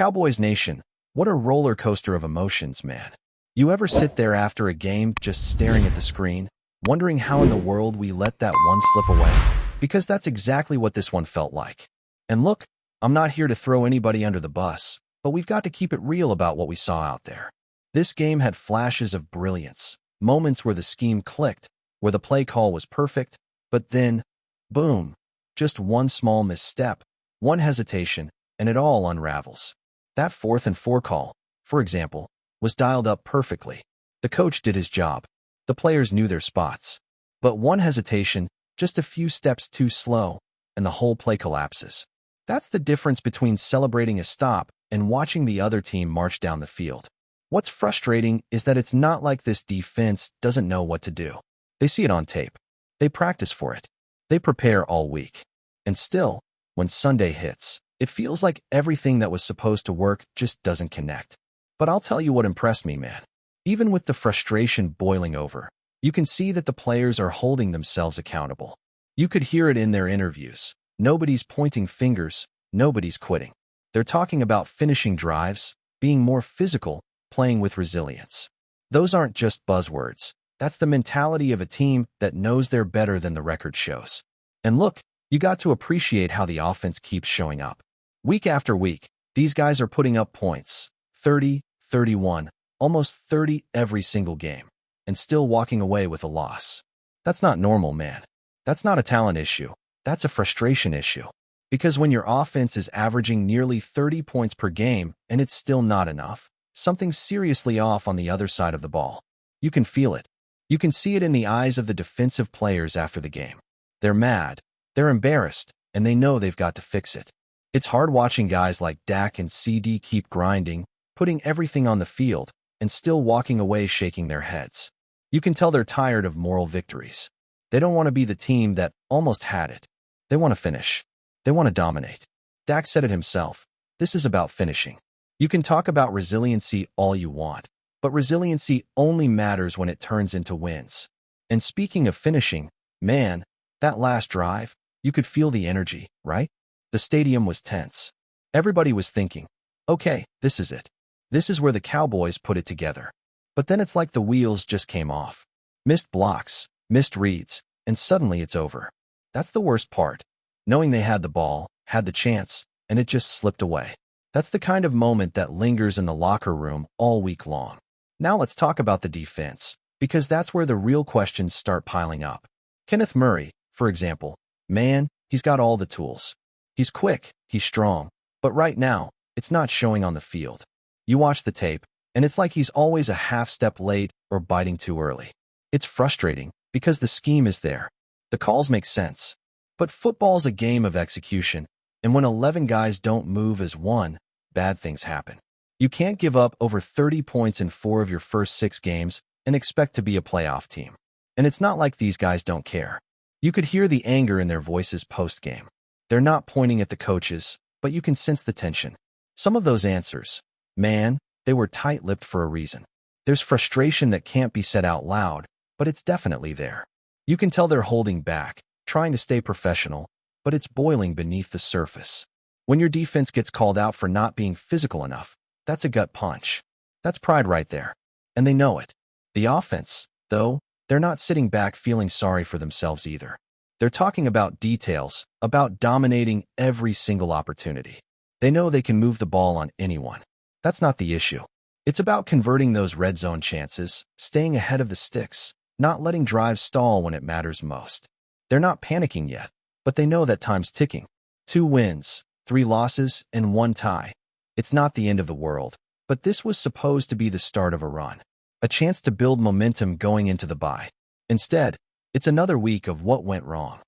Cowboys Nation, what a roller coaster of emotions, man. You ever sit there after a game just staring at the screen, wondering how in the world we let that one slip away? Because that's exactly what this one felt like. And look, I'm not here to throw anybody under the bus, but we've got to keep it real about what we saw out there. This game had flashes of brilliance, moments where the scheme clicked, where the play call was perfect, but then, boom, just one small misstep, one hesitation, and it all unravels. That 4th and 4 call, for example, was dialed up perfectly. The coach did his job. The players knew their spots. But one hesitation, just a few steps too slow, and the whole play collapses. That's the difference between celebrating a stop and watching the other team march down the field. What's frustrating is that it's not like this defense doesn't know what to do. They see it on tape. They practice for it. They prepare all week. And still, when Sunday hits, it feels like everything that was supposed to work just doesn't connect. But I'll tell you what impressed me, man. Even with the frustration boiling over, you can see that the players are holding themselves accountable. You could hear it in their interviews. Nobody's pointing fingers. Nobody's quitting. They're talking about finishing drives, being more physical, playing with resilience. Those aren't just buzzwords. That's the mentality of a team that knows they're better than the record shows. And look, you got to appreciate how the offense keeps showing up. Week after week, these guys are putting up points, 30, 31, almost 30 every single game, and still walking away with a loss. That's not normal, man. That's not a talent issue. That's a frustration issue. Because when your offense is averaging nearly 30 points per game and it's still not enough, something's seriously off on the other side of the ball. You can feel it. You can see it in the eyes of the defensive players after the game. They're mad, they're embarrassed, and they know they've got to fix it. It's hard watching guys like Dak and CeeDee keep grinding, putting everything on the field, and still walking away shaking their heads. You can tell they're tired of moral victories. They don't want to be the team that almost had it. They want to finish. They want to dominate. Dak said it himself. This is about finishing. You can talk about resiliency all you want, but resiliency only matters when it turns into wins. And speaking of finishing, man, that last drive, you could feel the energy, right? The stadium was tense. Everybody was thinking, okay, this is it. This is where the Cowboys put it together. But then it's like the wheels just came off. Missed blocks, missed reads, and suddenly it's over. That's the worst part. Knowing they had the ball, had the chance, and it just slipped away. That's the kind of moment that lingers in the locker room all week long. Now let's talk about the defense, because that's where the real questions start piling up. Kenneth Murray, for example, man, he's got all the tools. He's quick, he's strong, but right now, it's not showing on the field. You watch the tape, and it's like he's always a half step late or biting too early. It's frustrating, because the scheme is there. The calls make sense. But football's a game of execution, and when 11 guys don't move as one, bad things happen. You can't give up over 30 points in 4 of your first 6 games and expect to be a playoff team. And it's not like these guys don't care. You could hear the anger in their voices post-game. They're not pointing at the coaches, but you can sense the tension. Some of those answers, man, they were tight-lipped for a reason. There's frustration that can't be said out loud, but it's definitely there. You can tell they're holding back, trying to stay professional, but it's boiling beneath the surface. When your defense gets called out for not being physical enough, that's a gut punch. That's pride right there. And they know it. The offense, though, they're not sitting back feeling sorry for themselves either. They're talking about details, about dominating every single opportunity. They know they can move the ball on anyone. That's not the issue. It's about converting those red zone chances, staying ahead of the sticks, not letting drives stall when it matters most. They're not panicking yet, but they know that time's ticking. 2 wins, 3 losses, and 1 tie. It's not the end of the world, but this was supposed to be the start of a run. A chance to build momentum going into the bye. Instead, it's another week of what went wrong.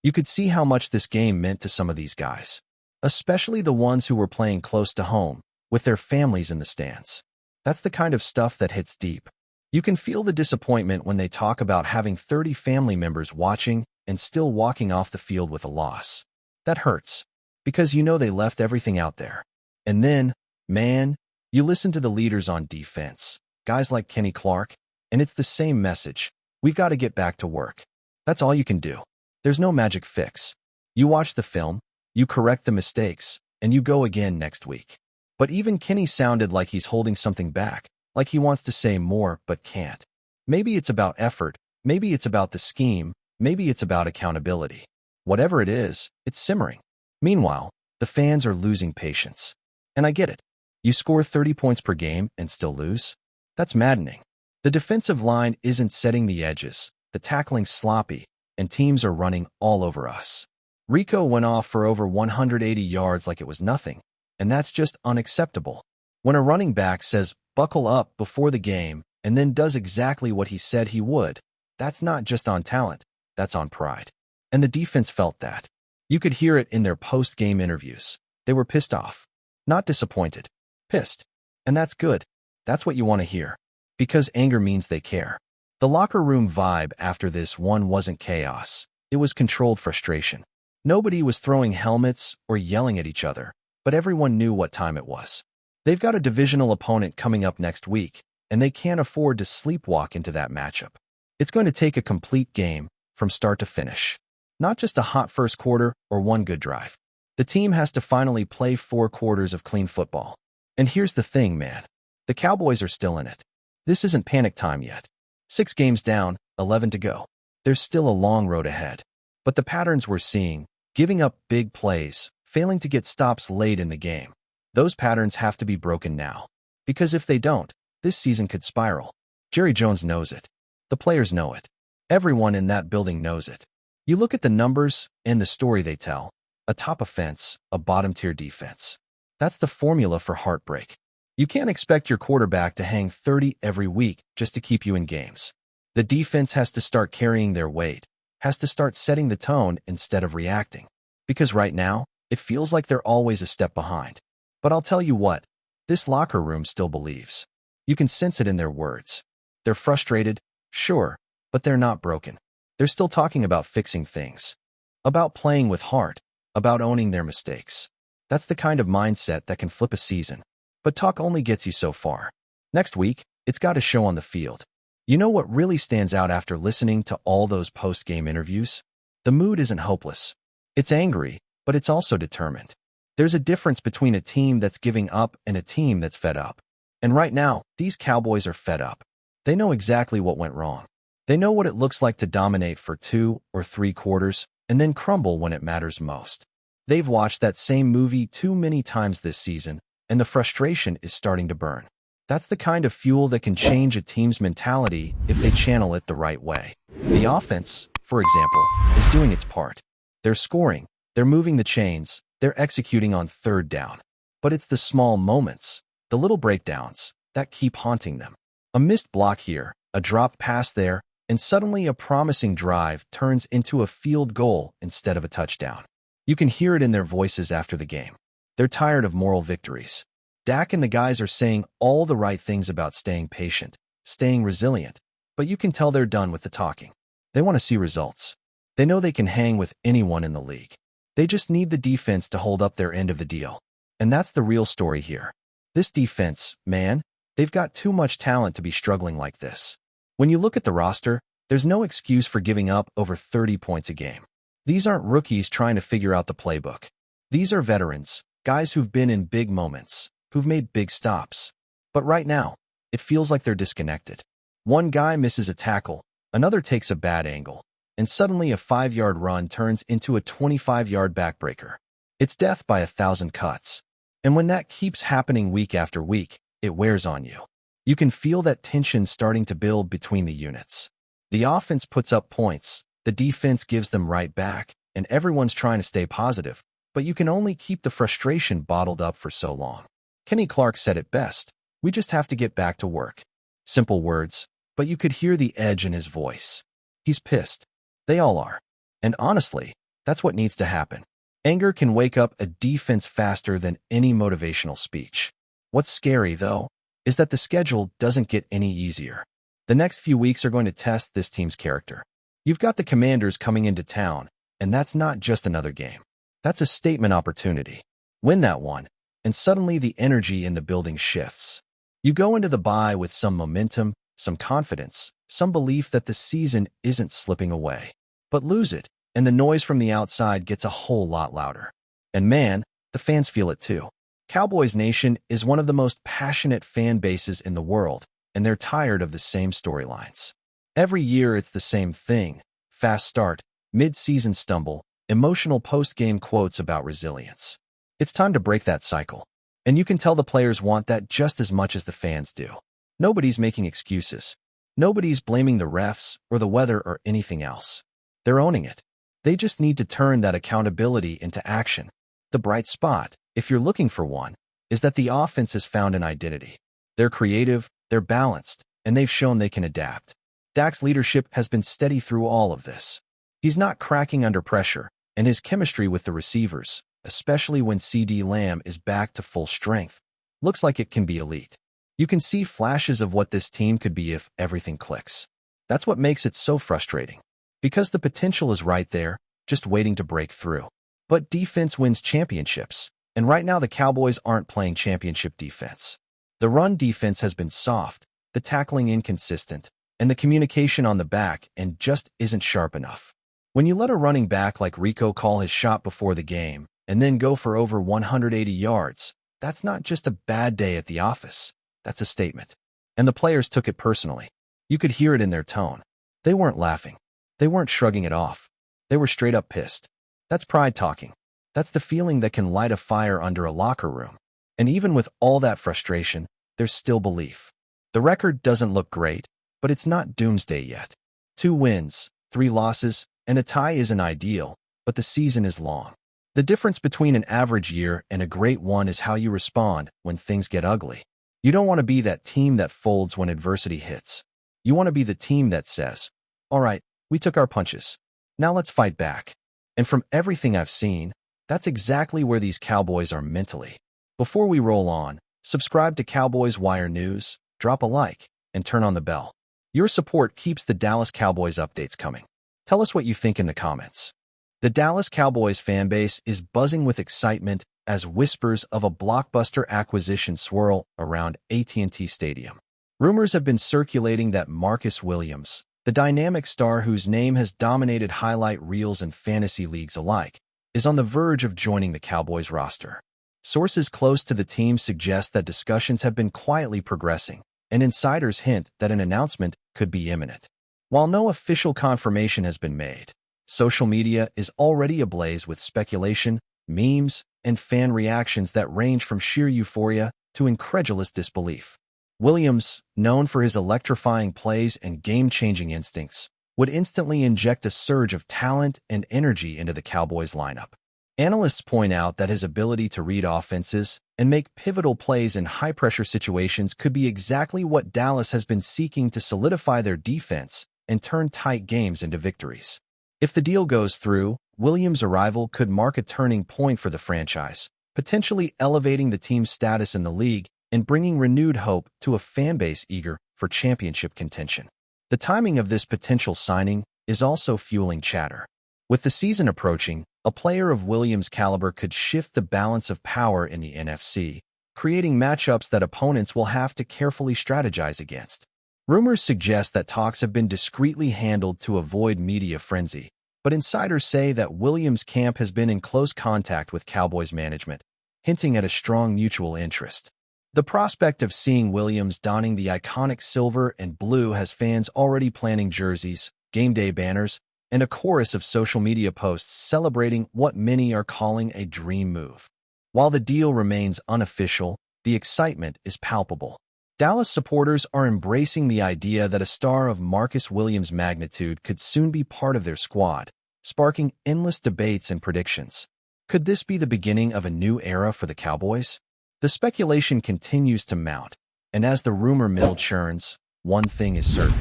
You could see how much this game meant to some of these guys, especially the ones who were playing close to home, with their families in the stands. That's the kind of stuff that hits deep. You can feel the disappointment when they talk about having 30 family members watching and still walking off the field with a loss. That hurts, because you know they left everything out there. And then, man, you listen to the leaders on defense, guys like Kenny Clark, and it's the same message. We've got to get back to work. That's all you can do. There's no magic fix. You watch the film, you correct the mistakes, and you go again next week. But even Kenny sounded like he's holding something back, like he wants to say more but can't. Maybe it's about effort, maybe it's about the scheme, maybe it's about accountability. Whatever it is, it's simmering. Meanwhile, the fans are losing patience. And I get it. You score 30 points per game and still lose? That's maddening. The defensive line isn't setting the edges, the tackling's sloppy, and teams are running all over us. Rico went off for over 180 yards like it was nothing, and that's just unacceptable. When a running back says, "buckle up" before the game, and then does exactly what he said he would, that's not just on talent, that's on pride. And the defense felt that. You could hear it in their post-game interviews. They were pissed off. Not disappointed. Pissed. And that's good. That's what you want to hear. Because anger means they care. The locker room vibe after this one wasn't chaos. It was controlled frustration. Nobody was throwing helmets or yelling at each other, but everyone knew what time it was. They've got a divisional opponent coming up next week, and they can't afford to sleepwalk into that matchup. It's going to take a complete game from start to finish. Not just a hot first quarter or one good drive. The team has to finally play 4 quarters of clean football. And here's the thing, man. The Cowboys are still in it. This isn't panic time yet. 6 games down, 11 to go. There's still a long road ahead. But the patterns we're seeing, giving up big plays, failing to get stops late in the game, those patterns have to be broken now. Because if they don't, this season could spiral. Jerry Jones knows it. The players know it. Everyone in that building knows it. You look at the numbers and the story they tell. A top offense, a bottom-tier defense. That's the formula for heartbreak. You can't expect your quarterback to hang 30 every week just to keep you in games. The defense has to start carrying their weight, has to start setting the tone instead of reacting. Because right now, it feels like they're always a step behind. But I'll tell you what, this locker room still believes. You can sense it in their words. They're frustrated, sure, but they're not broken. They're still talking about fixing things, about playing with heart, about owning their mistakes. That's the kind of mindset that can flip a season. But talk only gets you so far. Next week, it's got to show on the field. You know what really stands out after listening to all those post-game interviews? The mood isn't hopeless. It's angry, but it's also determined. There's a difference between a team that's giving up and a team that's fed up. And right now, these Cowboys are fed up. They know exactly what went wrong. They know what it looks like to dominate for 2 or 3 quarters and then crumble when it matters most. They've watched that same movie too many times this season, and the frustration is starting to burn. That's the kind of fuel that can change a team's mentality if they channel it the right way. The offense, for example, is doing its part. They're scoring, they're moving the chains, they're executing on 3rd down. But it's the small moments, the little breakdowns, that keep haunting them. A missed block here, a dropped pass there, and suddenly a promising drive turns into a field goal instead of a touchdown. You can hear it in their voices after the game. They're tired of moral victories. Dak and the guys are saying all the right things about staying patient, staying resilient, but you can tell they're done with the talking. They want to see results. They know they can hang with anyone in the league. They just need the defense to hold up their end of the deal. And that's the real story here. This defense, man, they've got too much talent to be struggling like this. When you look at the roster, there's no excuse for giving up over 30 points a game. These aren't rookies trying to figure out the playbook. These are veterans, guys who've been in big moments, who've made big stops. But right now, it feels like they're disconnected. One guy misses a tackle, another takes a bad angle, and suddenly a 5-yard run turns into a 25-yard backbreaker. It's death by 1,000 cuts. And when that keeps happening week after week, it wears on you. You can feel that tension starting to build between the units. The offense puts up points, the defense gives them right back, and everyone's trying to stay positive, but you can only keep the frustration bottled up for so long. Kenny Clark said it best, "We just have to get back to work." Simple words, but you could hear the edge in his voice. He's pissed. They all are. And honestly, that's what needs to happen. Anger can wake up a defense faster than any motivational speech. What's scary, though, is that the schedule doesn't get any easier. The next few weeks are going to test this team's character. You've got the Commanders coming into town, and that's not just another game. That's a statement opportunity. Win that one, and suddenly the energy in the building shifts. You go into the bye with some momentum, some confidence, some belief that the season isn't slipping away. But lose it, and the noise from the outside gets a whole lot louder. And man, the fans feel it too. Cowboys Nation is one of the most passionate fan bases in the world, and they're tired of the same storylines. Every year it's the same thing: fast start, mid-season stumble, emotional post-game quotes about resilience. It's time to break that cycle. And you can tell the players want that just as much as the fans do. Nobody's making excuses. Nobody's blaming the refs or the weather or anything else. They're owning it. They just need to turn that accountability into action. The bright spot, if you're looking for one, is that the offense has found an identity. They're creative, they're balanced, and they've shown they can adapt. Dak's leadership has been steady through all of this. He's not cracking under pressure, and his chemistry with the receivers, especially when CeeDee Lamb is back to full strength, looks like it can be elite. You can see flashes of what this team could be if everything clicks. That's what makes it so frustrating. Because the potential is right there, just waiting to break through. But defense wins championships, and right now the Cowboys aren't playing championship defense. The run defense has been soft, the tackling inconsistent, and the communication on the back end just isn't sharp enough. When you let a running back like Rico call his shot before the game and then go for over 180 yards, that's not just a bad day at the office. That's a statement. And the players took it personally. You could hear it in their tone. They weren't laughing. They weren't shrugging it off. They were straight up pissed. That's pride talking. That's the feeling that can light a fire under a locker room. And even with all that frustration, there's still belief. The record doesn't look great, but it's not doomsday yet. 2 wins, 3 losses, and a tie isn't ideal, but the season is long. The difference between an average year and a great one is how you respond when things get ugly. You don't want to be that team that folds when adversity hits. You want to be the team that says, all right, we took our punches. Now let's fight back. And from everything I've seen, that's exactly where these Cowboys are mentally. Before we roll on, subscribe to Cowboys Wire News, drop a like, and turn on the bell. Your support keeps the Dallas Cowboys updates coming. Tell us what you think in the comments. The Dallas Cowboys fanbase is buzzing with excitement as whispers of a blockbuster acquisition swirl around AT&T Stadium. Rumors have been circulating that Marcus Williams, the dynamic star whose name has dominated highlight reels and fantasy leagues alike, is on the verge of joining the Cowboys roster. Sources close to the team suggest that discussions have been quietly progressing, and insiders hint that an announcement could be imminent. While no official confirmation has been made, social media is already ablaze with speculation, memes, and fan reactions that range from sheer euphoria to incredulous disbelief. Williams, known for his electrifying plays and game-changing instincts, would instantly inject a surge of talent and energy into the Cowboys lineup. Analysts point out that his ability to read offenses and make pivotal plays in high-pressure situations could be exactly what Dallas has been seeking to solidify their defense and turn tight games into victories. If the deal goes through, Williams' arrival could mark a turning point for the franchise, potentially elevating the team's status in the league and bringing renewed hope to a fanbase eager for championship contention. The timing of this potential signing is also fueling chatter. With the season approaching, a player of Williams' caliber could shift the balance of power in the NFC, creating matchups that opponents will have to carefully strategize against. Rumors suggest that talks have been discreetly handled to avoid media frenzy, but insiders say that Williams' camp has been in close contact with Cowboys management, hinting at a strong mutual interest. The prospect of seeing Williams donning the iconic silver and blue has fans already planning jerseys, game day banners, and a chorus of social media posts celebrating what many are calling a dream move. While the deal remains unofficial, the excitement is palpable. Dallas supporters are embracing the idea that a star of Marcus Williams' magnitude could soon be part of their squad, sparking endless debates and predictions. Could this be the beginning of a new era for the Cowboys? The speculation continues to mount, and as the rumor mill churns, one thing is certain.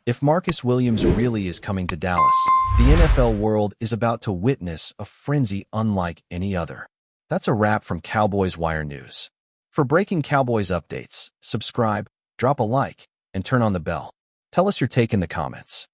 If Marcus Williams really is coming to Dallas, the NFL world is about to witness a frenzy unlike any other. That's a wrap from Cowboys Wire News. For breaking Cowboys updates, subscribe, drop a like, and turn on the bell. Tell us your take in the comments.